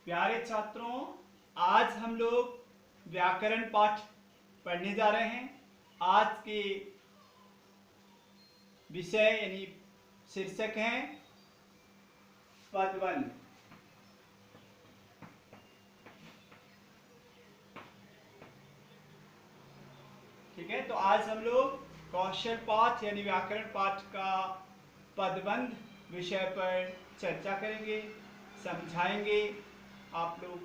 प्यारे छात्रों, आज हम लोग व्याकरण पाठ पढ़ने जा रहे हैं। आज के विषय यानी शीर्षक है पदबंध। ठीक है, तो आज हम लोग कौशल पाठ यानी व्याकरण पाठ का पदबंध विषय पर चर्चा करेंगे, समझाएंगे। आप लोग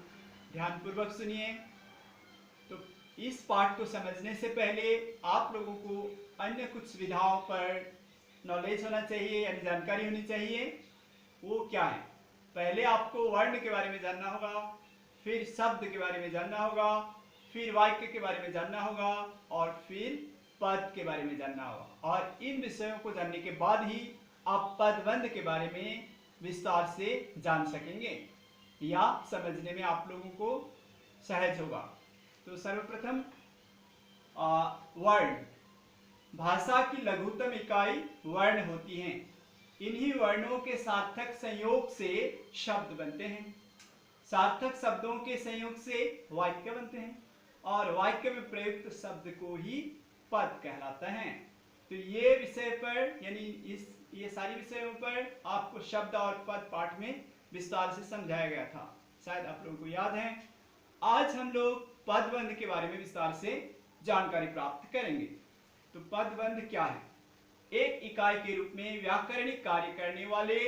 ध्यानपूर्वक सुनिए। तो इस पाठ को समझने से पहले आप लोगों को अन्य कुछ विधाओं पर नॉलेज होना चाहिए यानी जानकारी होनी चाहिए। वो क्या है? पहले आपको वर्ण के बारे में जानना होगा, फिर शब्द के बारे में जानना होगा, फिर वाक्य के बारे में जानना होगा और फिर पद के बारे में जानना होगा। और इन विषयों को जानने के बाद ही आप पदबंध के बारे में विस्तार से जान सकेंगे या समझने में आप लोगों को सहज होगा। तो सर्वप्रथम वर्ण। भाषा की लघुतम इकाई वर्ण होती हैं। इन्हीं वर्णों के सार्थक संयोग से शब्द बनते हैं। सार्थक शब्दों के संयोग से वाक्य बनते हैं और वाक्य में प्रयुक्त शब्द को ही पद कहलाता है। तो ये विषय पर यानी ये सारी विषयों पर आपको शब्द और पद पाठ में विस्तार से समझाया गया था, शायद आप लोगों को याद है। आज हम लोग पदबंध के बारे में विस्तार से जानकारी प्राप्त करेंगे। तो पदबंध क्या है? एक इकाई के रूप में व्याकरणिक कार्य करने वाले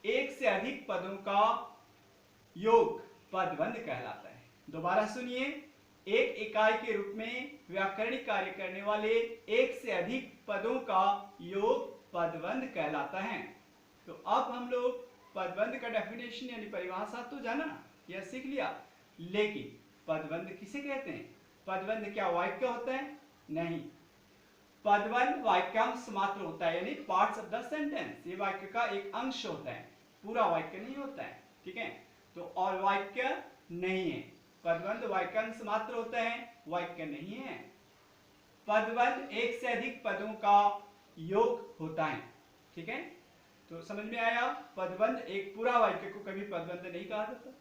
एक से अधिक पदों का योग पदबंध कहलाता है। दोबारा सुनिए, एक इकाई के रूप में व्याकरणिक कार्य करने वाले एक से अधिक पदों का योग पदबंध कहलाता है। तो अब हम लोग पदबंध का डेफिनेशन यानी परिभाषा तो जाना, यह सीख लिया, लेकिन पदबंध किसे कहते हैं? पदबंध क्या वाक्य होता है? नहीं, पदबंध वाक्यांश मात्र होता है यानी पार्ट्स ऑफ द सेंटेंस। ये वाक्य का एक अंश होता है, पूरा वाक्य नहीं होता है। ठीक है, तो और वाक्य नहीं है। पदबंध वाक्यांश मात्र होता है, वाक्य नहीं है। पदबंध एक से अधिक पदों का योग होता है। ठीक है, तो समझ में आया? पदबंध एक पूरा वाक्य को कभी पदबंध नहीं कहा जाता।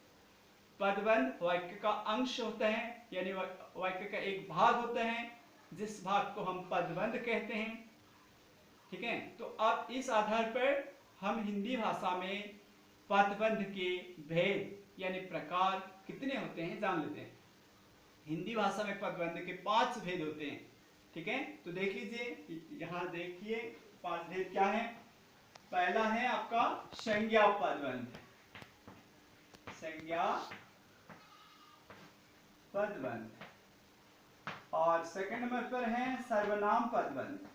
पदबंध वाक्य का अंश होता है यानी वाक्य का एक भाग होता है, जिस भाग को हम पदबंध कहते हैं। ठीक है, तो अब इस आधार पर हम हिंदी भाषा में पदबंध के भेद यानी प्रकार कितने होते हैं जान लेते हैं। हिंदी भाषा में पदबंध के 5 भेद होते हैं। ठीक है, तो देख लीजिए, यहाँ देखिए 5 भेद क्या है। पहला है आपका संज्ञा पदबंध। संज्ञा पदबंध। और सेकंड नंबर पर है सर्वनाम पदबंध।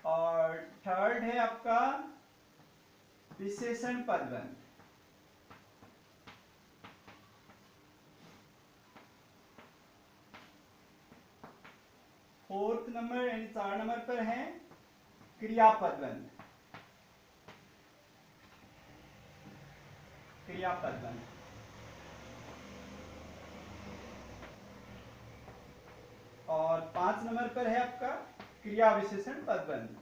और थर्ड है आपका विशेषण पदबंध। फोर्थ नंबर यानी 4 नंबर पर है क्रिया पदबंध। क्रिया पदबंध। और 5 नंबर पर है आपका क्रिया विशेषण पदबंध।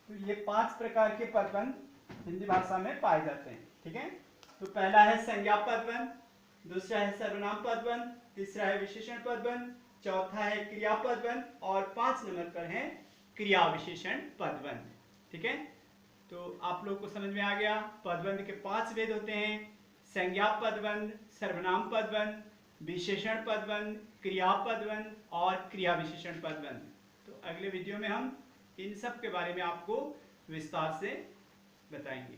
तो ये 5 प्रकार के पदबंध हिंदी भाषा में पाए जाते हैं। ठीक है, तो पहला है संज्ञा पदबंध, दूसरा है सर्वनाम पदबंध, तीसरा है विशेषण पदबंध, चौथा है क्रिया पदबंध और 5 नंबर पर है क्रिया विशेषण पदबंध। ठीक है, तो आप लोग को समझ में आ गया। पदबंध के 5 भेद होते हैं: संज्ञा पदबंध, सर्वनाम पदबंध, विशेषण पदबंध, क्रिया पदबंध और क्रिया विशेषण पदबंध। तो अगले वीडियो में हम इन सब के बारे में आपको विस्तार से बताएंगे।